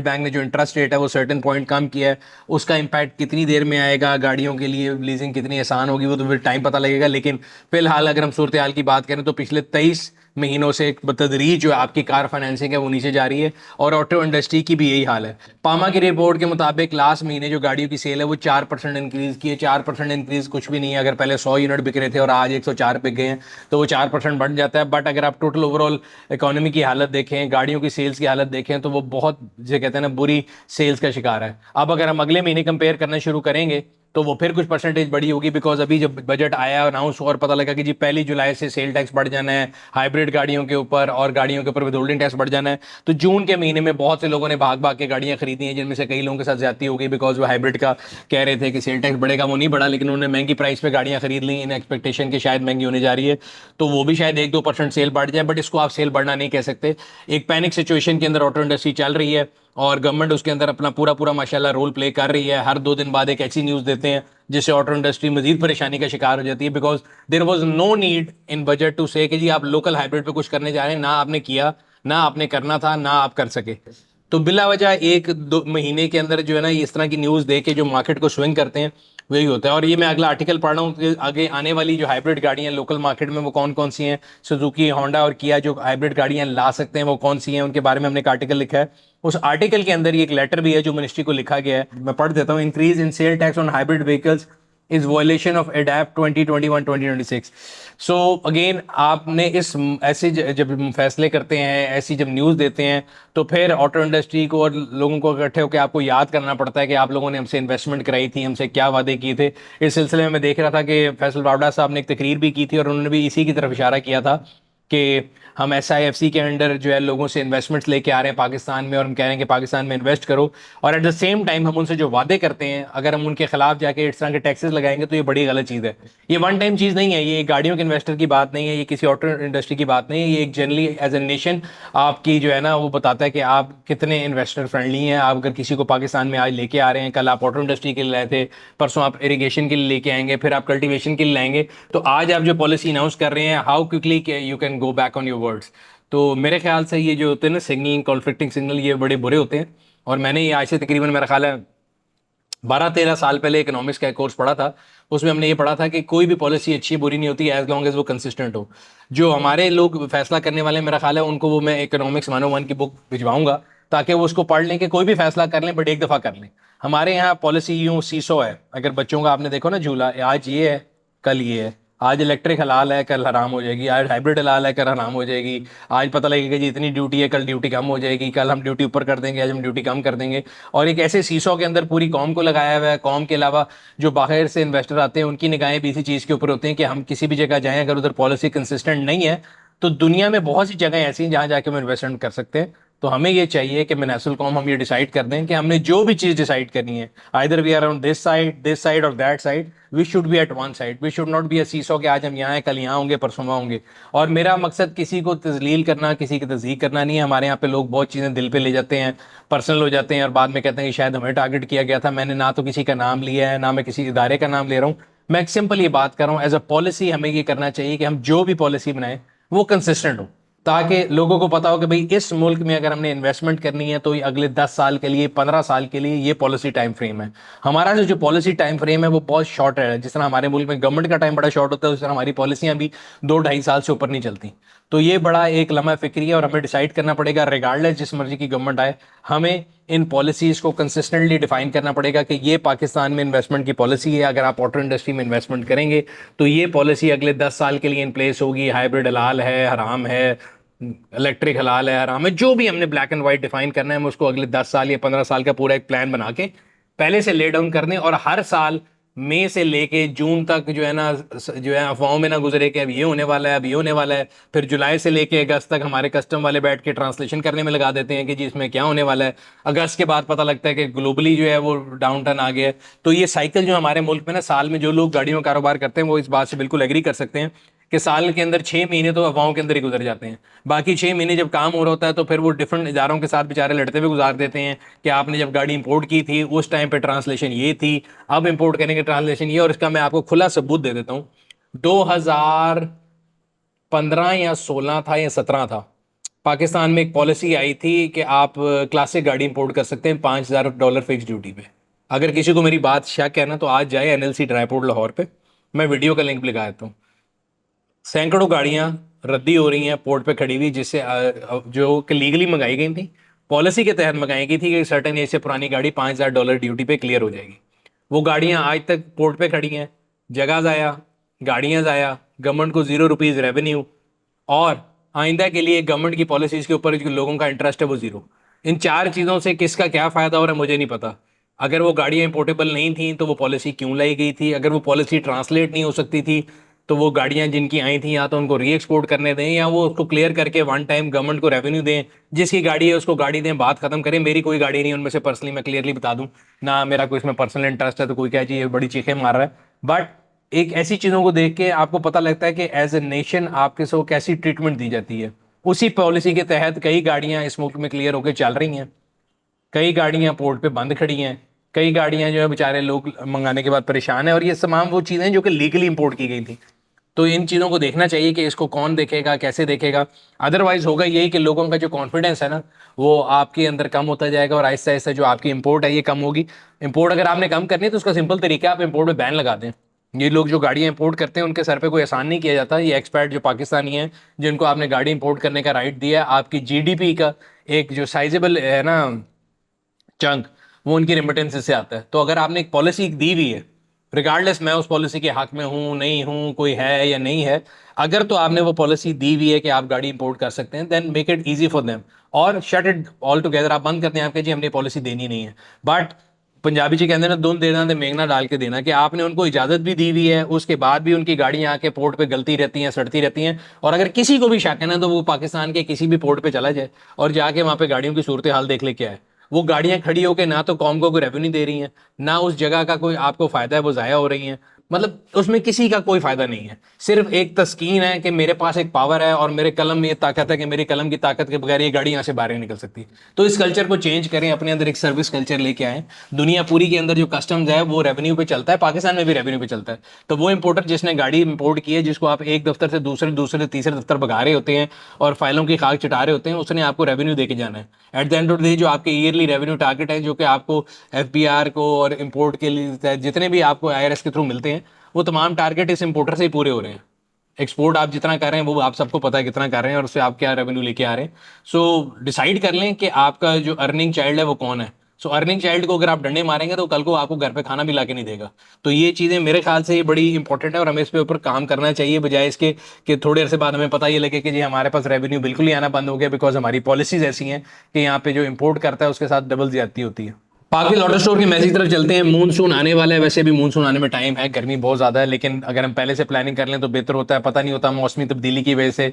बैंक ने जो इंटरेस्ट रेट है वो सर्टेन पॉइंट कम किया है। उसका इम्पैक्ट कितनी देर में आएगा, गाड़ियों के लिए लीजिंग कितनी आसान होगी, वो तो फिर टाइम पता लगेगा। लेकिन फिलहाल अगर हम सूरत हाल की बात करें तो पिछले 23 महीनों से बतदरीज जो आपकी कार फाइनेंसिंग है वो नीचे जा रही है। और ऑटो इंडस्ट्री की भी यही हाल है। पामा की रिपोर्ट के मुताबिक लास्ट महीने जो गाड़ियों की सेल है वो 4% इंक्रीज की है। 4% इंक्रीज कुछ भी नहीं है। अगर पहले 100 यूनिट बिक रहे थे और आज 104 बिक गए हैं तो वो 4% बढ़ जाता है। बट अगर आप टोटल ओवरऑल इकोनॉमी की हालत देखें, गाड़ियों की सेल्स की हालत देखें, तो वो बहुत जो कहते हैं ना बुरी सेल्स का शिकार है। अब अगर हम अगले महीने कंपेयर करना शुरू करेंगे तो वो फिर कुछ परसेंटेज बढ़ी होगी। बिकॉज अभी जब बजट आया अनाउंस हुआ और पता लगा कि जी 1 जुलाई से सेल टैक्स बढ़ जाना है हाइब्रिड गाड़ियों के ऊपर, और गाड़ियों के ऊपर विदहोल्डिंग टैक्स बढ़ जाना है, तो जून के महीने में बहुत से लोगों ने भाग भाग के गाड़ियां खरीदी हैं, जिनमें से कई लोगों के साथ ज्यादती हो गई। बिकॉज वो हाइब्रिड का कह रहे थे कि सेल टैक्स बढ़ेगा, वो नहीं बढ़ा, लेकिन उन्होंने महंगी प्राइस पे गाड़ियां खरीद ली इन एक्सपेक्टेशन के शायद महंगी होने जा रही है। तो वो भी शायद 1-2% सेल बढ़ जाए, बट इसको आप सेल बढ़ना नहीं कह सकते। एक पैनिक सिचुएशन के अंदर ऑटो इंडस्ट्री चल रही है और गवर्नमेंट उसके अंदर अपना पूरा पूरा माशाल्लाह रोल प्ले कर रही है। हर 2 दिन बाद एक ऐसी न्यूज़ देते हैं जिससे ऑटो इंडस्ट्री मजीद परेशानी का शिकार हो जाती है। Because there was no need in budget to say कि जी आप लोकल हाइब्रिड पे कुछ करने जा रहे हैं, ना आपने किया, ना आपने करना था, ना आप कर सके। तो बिला वजह 1-2 महीने के अंदर जो है ना इस तरह की न्यूज़ दे के जो मार्केट को स्विंग करते हैं वही होता है। और ये मैं अगला आर्टिकल पढ़ रहा हूँ कि आगे आने वाली जो हाइब्रिड गाड़ियां लोकल मार्केट में वो कौन कौन सी हैं, सुजुकी, होंडा और किया जो हाइब्रिड गाड़ियां ला सकते हैं वो कौन सी हैं, उनके बारे में हमने एक आर्टिकल लिखा है। उस आर्टिकल के अंदर ये एक लेटर भी है जो मिनिस्ट्री को लिखा गया है, मैं पढ़ देता हूँ। Increase in sale tax on hybrid vehicles is violation of EDAP 2021-2026। So again आपने इस ऐसे जब हम फैसले करते हैं, ऐसी जब न्यूज़ देते हैं, तो फिर ऑटो इंडस्ट्री को और लोगों को इकट्ठे होकर आपको याद करना पड़ता है कि आप लोगों ने हमसे इन्वेस्टमेंट कराई थी, हमसे क्या वादे किए थे। इस सिलसिले में मैं देख रहा था कि फैसल बावड़ा साहब ने एक तकरीर भी की थी और उन्होंने भी इसी की तरफ इशारा किया था कि हम SIFC के अंडर जो है लोगों से इन्वेस्टमेंट्स लेके आ रहे हैं पाकिस्तान में, और हम कह रहे हैं कि पाकिस्तान में इन्वेस्ट करो। और एट द सेम टाइम हम उनसे जो वादे करते हैं, अगर हम उनके खिलाफ जाके इस तरह के टैक्सेस लगाएंगे तो ये बड़ी गलत चीज़ है। ये वन टाइम चीज़ नहीं है, ये गाड़ियों के इन्वेस्टर की बात नहीं है, ये किसी ऑटो इंडस्ट्री की बात नहीं है। ये एक जनरली एज ए नेशन आपकी जो है ना वो बताता है कि आप कितने इन्वेस्टर फ्रेंडली हैं। आप अगर किसी को पाकिस्तान में आज लेके आ रहे हैं, कल आप ऑटो इंडस्ट्री के लिए लाए थे, परसों आप इरीगेशन के लिए लेके आएंगे, फिर आप कल्टीवेशन के लिए लाएंगे, तो आज आप जो पॉलिसी अनाउंस कर रहे हैं, how quickly you can go back on your words. तो मेरे ख्याल से ये जो होते हैं ना सिग्नल, कॉन्फ्लिक्टिंग सिग्नल, ये बड़े बुरे होते हैं। और मैंने ये आज से तकरीबन मेरा ख्याल है 12-13 साल पहले इकोनॉमिक्स का एक कोर्स पढ़ा था। उसमें हमने ये पढ़ा था कि कोई भी पॉलिसी अच्छी बुरी नहीं होती एज लॉन्ग एज वो कंसिस्टेंट हो। जो हमारे लोग फैसला करने वाले मेरा ख्याल है उनको वो मैं इकोनॉमिक्स 101 की बुक भिजवाऊंगा ताकि वो उसको पढ़ लें कि कोई भी फैसला कर लें बट एक दफ़ा कर लें। हमारे यहाँ पॉलिसी यूँ सीसो है। अगर बच्चों का आपने देखो ना झूला, आज ये है कल ये है, आज इलेक्ट्रिक हलाल है कल हराम हो जाएगी, आज हाइब्रिड हलाल है कल हराम हो जाएगी, आज पता लगेगा जी इतनी ड्यूटी है कल ड्यूटी कम हो जाएगी, कल हम ड्यूटी ऊपर कर देंगे, आज हम ड्यूटी कम कर देंगे। और एक ऐसे सीसो के अंदर पूरी कौम को लगाया हुआ है। कौम के अलावा जो बाहर से इन्वेस्टर आते हैं उनकी निगाहें भी इसी चीज़ के ऊपर होती हैं कि हम किसी भी जगह जाएं, अगर उधर पॉलिसी कंसिस्टेंट नहीं है तो दुनिया में बहुत सी जगह ऐसी हैं जहाँ जाके हम इन्वेस्टमेंट कर सकते हैं। तो हमें ये चाहिए कि मिनासुल कौम हम ये डिसाइड कर दें कि हमने जो भी चीज़ डिसाइड करनी है, either we are on this side और that side, we should be at one side. We should not be a seesaw कि आज हम यहाँ हैं कल यहाँ होंगे परसों वहाँ होंगे। और मेरा मकसद किसी को तजलील करना, किसी की तज़ीक करना नहीं है। हमारे यहाँ पे लोग बहुत चीज़ें दिल पे ले जाते हैं, पर्सनल हो जाते हैं और बाद में कहते हैं कि शायद हमें टारगेट किया गया था। मैंने ना तो किसी का नाम लिया है, ना मैं किसी इदारे का नाम ले रहा हूँ। मैं एक सिंपल ये बात कर रहा हूँ, एज अ पॉलिसी हमें ये करना चाहिए कि हम जो भी पॉलिसी बनाएं वो कंसिस्टेंट हो, ताकि लोगों को पता हो कि भाई इस मुल्क में अगर हमने इन्वेस्टमेंट करनी है तो ये अगले 10 साल के लिए, 15 साल के लिए ये पॉलिसी टाइम फ्रेम है। हमारा जो पॉलिसी टाइम फ्रेम है वो बहुत शॉर्ट है। जिस तरह हमारे मुल्क में गवर्नमेंट का टाइम बड़ा शॉर्ट होता है, उस तरह हमारी पॉलिसियां भी 2-2.5 साल से ऊपर नहीं चलती। तो ये बड़ा एक लम्हा फिक्री है और हमें डिसाइड करना पड़ेगा रिगार्डलेस जिस मर्जी की गवर्नमेंट आए, हमें इन पॉलिसीज़ को कंसिस्टेंटली डिफाइन करना पड़ेगा कि ये पाकिस्तान में इन्वेस्टमेंट की पॉलिसी है। अगर आप ऑटो इंडस्ट्री में इन्वेस्टमेंट करेंगे तो ये पॉलिसी अगले 10 साल के लिए इन प्लेस होगी। हाइब्रिड हलाल है, हराम है, इलेक्ट्रिक हलाल है, हराम है, जो भी हमने ब्लैक एंड वाइट डिफाइन करना है, हम उसको अगले 10 साल या 15 साल का पूरा एक प्लान बना के पहले से ले डाउन कर दें। और हर साल मई से लेके जून तक जो है ना, जो है अफवाहों में ना गुजरे कि अब ये होने वाला है, अब ये होने वाला है। फिर जुलाई से लेके अगस्त तक हमारे कस्टम वाले बैठ के ट्रांसलेशन करने में लगा देते हैं कि जी इसमें क्या होने वाला है। अगस्त के बाद पता लगता है कि ग्लोबली जो है वो डाउन टर्न आ गया है। तो ये साइकिल जो हमारे मुल्क में ना, साल में जो लोग गाड़ियों का कारोबार करते हैं वो इस बात से बिल्कुल एग्री कर सकते हैं कि साल के अंदर 6 महीने तो अफवाहों के अंदर ही गुजर जाते हैं। बाकी 6 महीने जब काम हो रहा होता है तो फिर वो डिफरेंट इदारों के साथ बेचारे लड़ते हुए गुजार देते हैं कि आपने जब गाड़ी इंपोर्ट की थी उस टाइम पे ट्रांसलेशन ये थी, अब इंपोर्ट करने के ट्रांसलेशन ये। और इसका मैं आपको खुला सबूत दे देता हूँ। 2015 या 16 था या 17 था, पाकिस्तान में एक पॉलिसी आई थी कि आप क्लासिक गाड़ी इंपोर्ट कर सकते हैं $5,000 फिक्स ड्यूटी पे। अगर किसी को मेरी बात शक है ना तो आज जाए एनएलसी ड्राईपोर्ट लाहौर पे, मैं वीडियो का लिंक भी लगा देता हूँ। सैकड़ों गाड़ियां रद्दी हो रही हैं पोर्ट पे खड़ी हुई, जिससे जो कि लीगली मंगाई गई थी, पॉलिसी के तहत मंगाई गई थी कि सर्टेन एज से पुरानी गाड़ी $5,000 ड्यूटी पे क्लियर हो जाएगी। वो गाड़ियां आज तक पोर्ट पे खड़ी हैं, जगह ज़ाया, गाड़ियां ज़ाया, गवर्नमेंट को ₹0 रेवेन्यू, और आइंदा के लिए गवर्नमेंट की पॉलिसीज़ के ऊपर जो लोगों का इंटरेस्ट है वो ज़ीरो। इन चार चीज़ों से किसका क्या फ़ायदा हो रहा है मुझे नहीं पता। अगर वो गाड़ियाँ इंपोर्टेबल नहीं थी तो वो पॉलिसी क्यों लाई गई थी? अगर वो पॉलिसी ट्रांसलेट नहीं हो सकती थी तो वो गाड़ियाँ जिनकी आई थी या तो उनको री एक्सपोर्ट करने दें या वो उसको क्लियर करके वन टाइम गवर्नमेंट को रेवेन्यू दें। जिसकी गाड़ी है उसको गाड़ी दें, बात खत्म करें। मेरी कोई गाड़ी नहीं उनमें से, पर्सनली मैं क्लियरली बता दूं ना, मेरा कोई इसमें पर्सनल इंटरेस्ट है तो कोई क्या जी ये बड़ी चीखें मार रहा है। बट एक ऐसी चीज़ों को देख के आपको पता लगता है कि एज ए नेशन आपके सो कैसी ट्रीटमेंट दी जाती है। उसी पॉलिसी के तहत कई गाड़ियां इस मुल्क में क्लियर होकर चल रही हैं, कई गाड़ियां पोर्ट पे बंद खड़ी हैं, कई गाड़ियां जो है बेचारे लोग मंगाने के बाद परेशान है। और ये तमाम वो चीज़ें जो कि लीगली इंपोर्ट की गई थी। तो इन चीज़ों को देखना चाहिए कि इसको कौन देखेगा, कैसे देखेगा। अदरवाइज होगा यही कि लोगों का जो कॉन्फिडेंस है ना वो आपके अंदर कम होता जाएगा और आहिस्ता आहिस्ता जो आपकी इंपोर्ट है ये कम होगी। इंपोर्ट अगर आपने कम करनी है तो उसका सिंपल तरीका है, आप इंपोर्ट में बैन लगा दें। ये लोग जो गाड़ियाँ इंपोर्ट करते हैं उनके सर पे कोई एहसान नहीं किया जाता। ये एक्सपर्ट जो पाकिस्तानी हैं जिनको आपने गाड़ी इंपोर्ट करने का राइट दिया है, आपकी जीडीपी का एक जो साइजेबल है ना चंक, वो उनकी रेमिटेंस से आता है। तो अगर आपने एक पॉलिसी दी हुई है, रिगार्डलेस मैं उस पॉलिसी के हक में हूँ नहीं हूँ, कोई है या नहीं है, अगर तो आपने वो पॉलिसी दी हुई है कि आप गाड़ी इंपोर्ट कर सकते हैं, then make it easy for them और शट इट ऑल टुगेदर। आप बंद करते हैं आपके जी हमने पॉलिसी देनी नहीं है। बट पंजाबी जी कहते हैं ना, दूध देना तो मेंगना डाल के देना, कि आपने उनको इजाजत भी दी हुई है, उसके बाद भी उनकी गाड़ियां आके पोर्ट पे गलती रहती हैं, सड़ती रहती हैं। और अगर किसी को भी शक है ना तो वो पाकिस्तान के किसी भी पोर्ट पे चला जाए और जाके वहां पे गाड़ियों की सूरत हाल देख ले क्या है। वो गाड़ियां खड़ी होकर ना तो कौम को कोई रेवेन्यू दे रही हैं, ना उस जगह का कोई आपको फायदा है, वो जाया हो रही हैं। मतलब उसमें किसी का कोई फायदा नहीं है, सिर्फ एक तस्कीन है कि मेरे पास एक पावर है और मेरे कलम में ये ताकत है कि मेरी कलम की ताकत के बगैर ये गाड़ी यहाँ से बाहर नहीं निकल सकती। तो इस कल्चर को चेंज करें, अपने अंदर एक सर्विस कल्चर लेके आए। दुनिया पूरी के अंदर जो कस्टम्स है वो रेवेन्यू पे चलता है, पाकिस्तान में भी रेवेन्यू पे चलता है। तो वो इंपोर्टर जिसने गाड़ी इंपोर्ट की है, जिसको आप एक दफ्तर से दूसरे दूसरे तीसरे दफ्तर भगा रहे होते हैं और फाइलों की खाक चटा रहे होते हैं, उसने आपको रेवेन्यू देके जाना है। At the end of the day जो आपके ईयरली रेवेन्यू टारगेट है, जो कि आपको एफबीआर को और इंपोर्ट के लिए जितने भी आपको आईआरएस के थ्रू मिलते हैं, वो तमाम टारगेट इस इंपोर्टर से ही पूरे हो रहे हैं। एक्सपोर्ट आप जितना कर रहे हैं वो आप सबको पता है कितना कर रहे हैं और उससे आप क्या रेवेन्यू लेके आ रहे हैं। सो डिसाइड कर लें कि आपका जो अर्निंग चाइल्ड है वो कौन है। सो अर्निंग चाइल्ड को अगर आप डंडे मारेंगे तो कल को आपको घर पे खाना भी ला के नहीं देगा। तो ये चीज़ें मेरे ख्याल से ये बड़ी इंपॉर्टेंट है और हमें इस पे ऊपर काम करना चाहिए, बजाय इसके कि थोड़े अरसे बाद हमें पता ये लगे कि जी हमारे पास रेवेन्यू बिल्कुल ही आना बंद हो गया, बिकॉज हमारी पॉलिसीज ऐसी हैं कि यहाँ पे जो इंपोर्ट करता है उसके साथ डबल ज्यादती होती है। पाकिल ऑटो स्टोर की मैसेज तरफ चलते हैं। मूनसून आने वाला है, वैसे भी मूनसून आने में टाइम है, गर्मी बहुत ज़्यादा है, लेकिन अगर हम पहले से प्लानिंग कर लें तो बेहतर होता है। पता नहीं होता मौसमी तब्दीली की वजह से,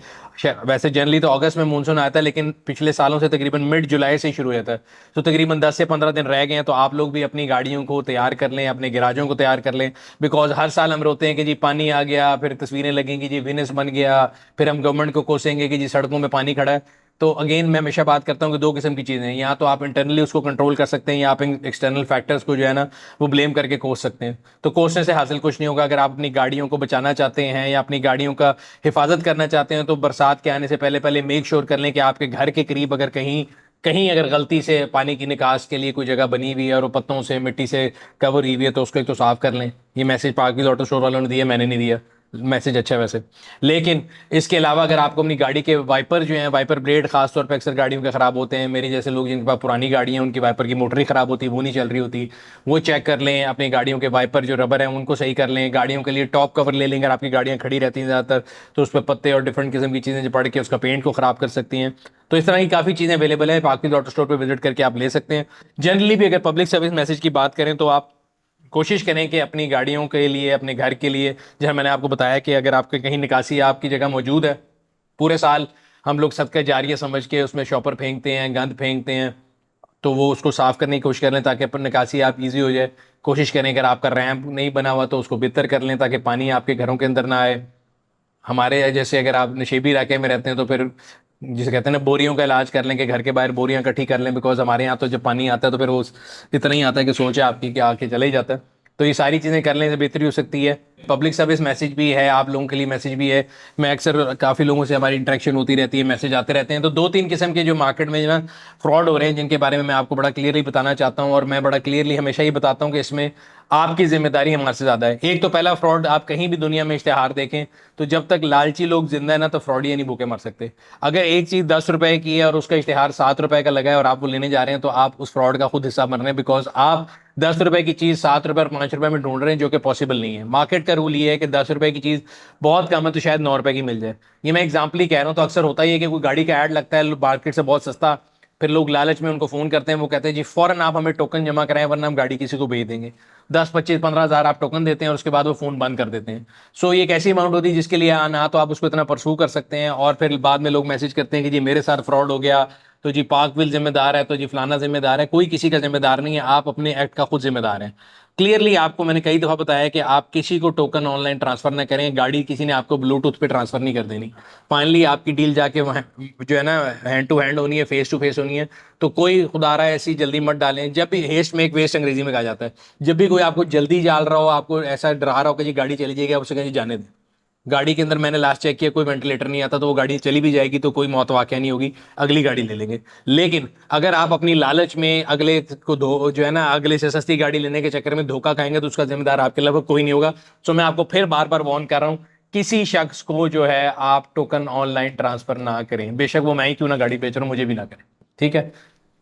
वैसे जनरली तो अगस्त में मूनसून आता है, लेकिन पिछले सालों से तकरीबन मिड जुलाई से शुरू हो जाता है। तो तकरीबन 10 से 15 दिन रह गए हैं, तो आप लोग भी अपनी गाड़ियों को तैयार कर लें, अपने गैराजों को तैयार कर लें। बिकॉज हर साल हम रोते हैं कि जी पानी आ गया, फिर तस्वीरें लगेंगी जी विनिस बन गया, फिर हम गवर्नमेंट को कोसेंगे कि जी सड़कों में पानी खड़ा है। तो अगेन मैं हमेशा बात करता हूँ कि दो किस्म की चीज़ें हैं, या तो आप इंटरनली उसको कंट्रोल कर सकते हैं या आप एक्सटर्नल फैक्टर्स को जो है ना वो ब्लेम करके कोस सकते हैं। तो कोसने से हासिल कुछ नहीं होगा। अगर आप अपनी गाड़ियों को बचाना चाहते हैं या अपनी गाड़ियों का हिफाजत करना चाहते हैं तो बरसात के आने से पहले पहले मेक श्योर कर लें कि आपके घर के करीब अगर कहीं कहीं अगर गलती से पानी की निकास के लिए कोई जगह बनी हुई है और वो पत्तों से मिट्टी से कवर हुई हुई है तो उसको एक तो साफ कर लें। ये मैसेज पाकिल ऑटो स्टोर वालों ने दिया, मैंने नहीं दिया। मैसेज अच्छा है वैसे। लेकिन इसके अलावा अगर आपको अपनी गाड़ी के वाइपर जो हैं, वाइपर ब्लेड खासतौर पर अक्सर गाड़ियों के ख़राब होते हैं, मेरे जैसे लोग जिनके पास पुरानी गाड़ियाँ हैं उनकी वाइपर की मोटर ही ख़राब होती है, वो नहीं चल रही होती, वो चेक कर लें। अपनी गाड़ियों के वाइपर जो रबर हैं उनको सही कर लें। गाड़ियों के लिए टॉप कवर ले लें, अगर आपकी गाड़ियाँ खड़ी रहती हैं ज़्यादातर तो उस पर पत्ते और डिफरेंट किस्म की चीज़ें जो पड़ के उसका पेंट को ख़राब कर सकती हैं। तो इस तरह की काफ़ी चीज़ें अवेलेबल है, पार्किंग ऑटो स्टोर पर विजिट करके आप ले सकते हैं। जनरली भी अगर पब्लिक सर्विस मैसेज की बात करें तो आप कोशिश करें कि अपनी गाड़ियों के लिए, अपने घर के लिए, जहाँ मैंने आपको बताया कि अगर आपके कहीं निकासी आपकी जगह मौजूद है, पूरे साल हम लोग सदका जारिया समझ के उसमें शॉपर फेंकते हैं, गंद फेंकते हैं, तो वो उसको साफ़ करने की कोशिश कर लें ताकि अपन निकासी आप इजी हो जाए। कोशिश करें अगर आपका रैंप नहीं बना हुआ तो उसको बेहतर कर लें ताकि पानी आपके घरों के अंदर ना आए। हमारे जैसे अगर आप नशेबी इलाके में रहते हैं तो फिर जिसे कहते हैं ना, बोरियों का इलाज कर लें कि घर के बाहर बोरियां इकट्ठी कर लें, बिकॉज हमारे यहाँ तो जब पानी आता है तो फिर वो इतना ही आता है कि सोचे आपकी कि आके चले ही जाता है। तो ये सारी चीज़ें कर लें से बेहतरी हो सकती है। पब्लिक सर्विस मैसेज भी है, आप लोगों के लिए मैसेज भी है। मैं अक्सर काफ़ी लोगों से हमारी इंटरेक्शन होती रहती है, मैसेज आते रहते हैं। तो दो तीन किस्म के जो मार्केट में ना फ्रॉड हो रहे हैं, जिनके बारे में मैं आपको बड़ा क्लियरली बताना चाहता हूँ, और मैं बड़ा क्लियरली हमेशा ये बताता हूँ कि इसमें आपकी जिम्मेदारी हमारे से ज़्यादा है। एक तो पहला फ्रॉड, आप कहीं भी दुनिया में इश्तेहार देखें तो जब तक लालची लोग जिंदा है ना तो फ्रॉडिया नहीं भूखे मर सकते। अगर एक चीज़ 10 रुपए की है और उसका इश्तेहार 7 रुपए का लगा है और आप वो लेने जा रहे हैं तो आप उस फ्रॉड का खुद हिस्सा बन रहे हैं, बिकॉज आप 10 रुपए की चीज़ 7 रुपए और 5 रुपए में ढूंढ रहे हैं, जो कि पॉसिबल नहीं है। मार्केट का रूल ये है कि 10 रुपए की चीज़ बहुत कम है तो शायद 9 रुपए की मिल जाए। ये मैं एग्जाम्पल ही कह रहा हूँ। तो अक्सर होता ही है कि कोई गाड़ी का ऐड लगता है मार्केट से बहुत सस्ता, फिर लोग लालच में उनको फ़ोन करते हैं, वो कहते हैं जी फ़ौरन आप हमें टोकन जमा कराएं वरना हम गाड़ी किसी को भेज देंगे। 10 25 15 हज़ार आप टोकन देते हैं और उसके बाद वो फ़ोन बंद कर देते हैं। सो ये एक ऐसी अमाउंट होती है जिसके लिए ना तो आप उसको इतना परसू कर सकते हैं, और फिर बाद में लोग मैसेज करते हैं कि जी मेरे साथ फ्रॉड हो गया, तो जी पार्कविल जिम्मेदार है, तो जी फलाना जिम्मेदार है। कोई किसी का जिम्मेदार नहीं है, आप अपने एक्ट का खुद जिम्मेदार हैं। क्लियरली आपको मैंने कई दफ़ा बताया कि आप किसी को टोकन ऑनलाइन ट्रांसफ़र ना करें, गाड़ी किसी ने आपको ब्लूटूथ पे ट्रांसफ़र नहीं कर देनी। फाइनली आपकी डील जाके वहाँ जो है ना हैंड टू हैंड होनी है, फेस टू फेस होनी है। तो कोई खुदारा ऐसी जल्दी मत डालें। जब भी हेस्ट मेक वेस्ट अंग्रेजी में कहा जाता है, जब भी कोई आपको जल्दी जाल रहा हो, आपको ऐसा डरा रहा हो कि जी गाड़ी चली जाएगी, आप उसे कहें जी जाने दें। गाड़ी के अंदर मैंने लास्ट चेक किया कोई वेंटिलेटर नहीं आता, तो वो गाड़ी चली भी जाएगी तो कोई मौत वाक़या नहीं होगी, अगली गाड़ी ले लेंगे। लेकिन अगर आप अपनी लालच में अगले को धो जो है ना अगले से सस्ती गाड़ी लेने के चक्कर में धोखा खाएंगे तो उसका जिम्मेदार आपके अलावा कोई नहीं होगा। सो मैं आपको फिर बार बार वार्न कर रहा हूँ, किसी शख्स को जो है आप टोकन ऑनलाइन ट्रांसफर ना करें, बेशक वो मैं ही क्यों ना गाड़ी बेच रहा हूँ, मुझे भी ना करें। ठीक है,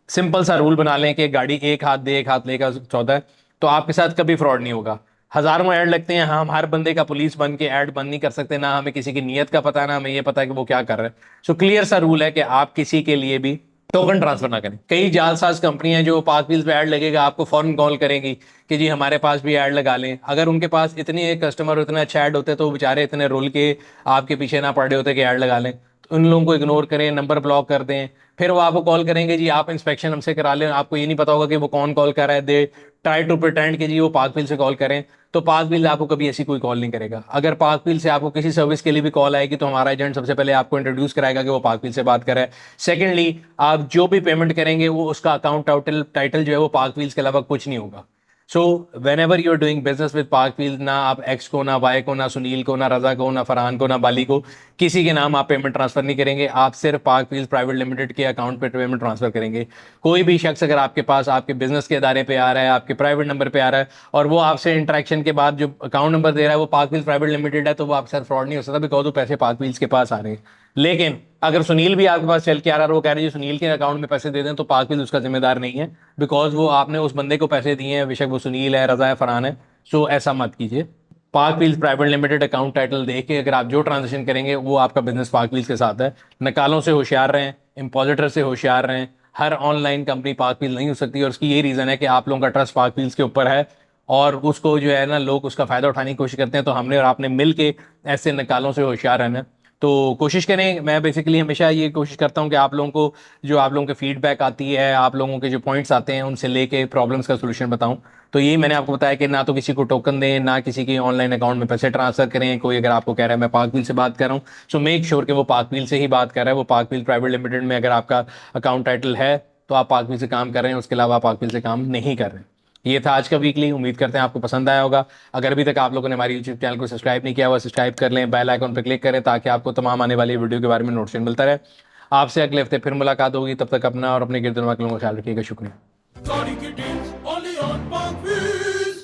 सिंपल सा रूल बना लें कि गाड़ी एक हाथ दे एक हाथ लेकर सौदा है, तो आपके साथ कभी फ्रॉड नहीं होगा। हजारों ऐड लगते हैं, हम हर बंदे का पुलिस बन के ऐड बंद नहीं कर सकते, ना हमें किसी की नीयत का पता है, ना हमें ये पता है कि वो क्या कर रहा है। सो क्लियर सा रूल है कि आप किसी के लिए भी टोकन ट्रांसफर ना करें। कई जालसाज कंपनियां जो पार्क व्हील्स पे ऐड लगेगा आपको फौरन कॉल करेंगी कि जी हमारे पास भी ऐड लगा लें। अगर उनके पास इतने कस्टमर इतना अच्छा ऐड होते तो वो बेचारे इतने रोल के आपके पीछे ना पड़े होते कि ऐड लगा लें। तो उन लोगों को इग्नोर करें, नंबर ब्लॉक कर दें। फिर वो आपको कॉल करेंगे जी आप इंस्पेक्शन हमसे करा लें, आपको ये नहीं पता होगा कि वो कौन कॉल कर रहा है। दे ट्राई टू प्रिटेंड कि जी वो पार्क व्हील से कॉल करें, तो पार्क व्हील आपको कभी ऐसी कोई कॉल नहीं करेगा। अगर पार्क व्हील से आपको किसी सर्विस के लिए भी कॉल आएगी तो हमारा एजेंट सबसे पहले आपको इंट्रोड्यूस कराएगा कि वो पार्क व्हील से बात कर रहा है। सेकेंडली, आप जो भी पेमेंट करेंगे वो उसका अकाउंट टाइटल जो है वो पार्क व्हील्स के अलावा कुछ नहीं होगा। So whenever you are doing business with park wheel, ना आप एक्स को, ना वाई को, ना सुनील को, ना रजा को, ना फरहान को, ना बाली को, किसी के नाम आप पेमेंट ट्रांसफर नहीं करेंगे। आप सिर्फ पार्क व्हील्स प्राइवेट लिमिटेड के अकाउंट पे पेमेंट ट्रांसफर करेंगे। कोई भी शख्स अगर आपके पास आपके बिजनेस के इदारे पे आ रहा है, आपके प्राइवेट नंबर पे आ रहा है और वो आपसे इंटरेक्शन के बाद जो अकाउंट नंबर दे रहा है वो पार्क व्हील्स प्राइवेट लिमिटेड है, तो वो आपके साथ फ्रॉड नहीं हो सकता, बिकॉज वो पैसे पार्क व्हील्स के पास आ रहे हैं। लेकिन अगर सुनील भी आपके पास चल के आ रहा है और वो कह रहे हैं सुनील के अकाउंट में पैसे दे दें, तो पार्क व्हील्स उसका जिम्मेदार नहीं है, बिकॉज वो आपने उस बंदे को पैसे दिए हैं, बेशक वो सुनील है, रजा है, फरहान है। सो ऐसा मत कीजिए। Park wheels private limited account title देख के अगर आप जो ट्रांजेक्शन करेंगे वो आपका बिजनेस पार्क व्हील्स के साथ है। नकालों से होशियार रहें, इंपोजिटर से होशियार रहें। हर ऑनलाइन कंपनी पार्क व्हील नहीं हो सकती, और उसकी ये रीज़न है कि आप लोगों का ट्रस्ट पार्क व्हील्स के ऊपर है और उसको जो है ना लोग उसका फ़ायदा उठाने की कोशिश करते हैं। तो हमने और आपने मिल के ऐसे नकालों से होशियार रहना है। तो कोशिश करें, मैं बेसिकली हमेशा ये कोशिश करता हूँ कि आप लोगों को जो आप लोगों के फीडबैक आती है, आप लोगों के जो पॉइंट्स आते हैं उनसे लेके प्रॉब्लम्स का सोल्यूशन बताऊँ। तो यही मैंने आपको बताया कि ना तो किसी को टोकन दें, ना किसी के ऑनलाइन अकाउंट में पैसे ट्रांसफर करें। कोई अगर आपको कह रहा है मैं पार्क व्हील से बात कर रहा हूँ, सो मेक श्योर कि वो पार्क व्हील से ही बात कर रहा है। वो पार्क व्हील प्राइवेट लिमिटेड में अगर आपका अकाउंट टाइटल है तो आप पार्क व्हील से काम कर रहे हैं, उसके अलावा आप पार्क व्हील से काम नहीं कर रहे हैं। ये था आज का वीकली, उम्मीद करते हैं आपको पसंद आया होगा। अगर अभी तक आप लोगों ने हमारे यूट्यूब चैनल को सब्सक्राइब नहीं किया हुआ, सब्सक्राइब कर लें, बेल आइकन पर क्लिक करें ताकि आपको तमाम आने वाली वीडियो के बारे में नोटिफिकेशन मिलता रहे। आपसे अगले हफ्ते फिर मुलाकात होगी, तब तक अपना और अपने गिरद नवाज लोगों का ख्याल रखिएगा। शुक्रिया।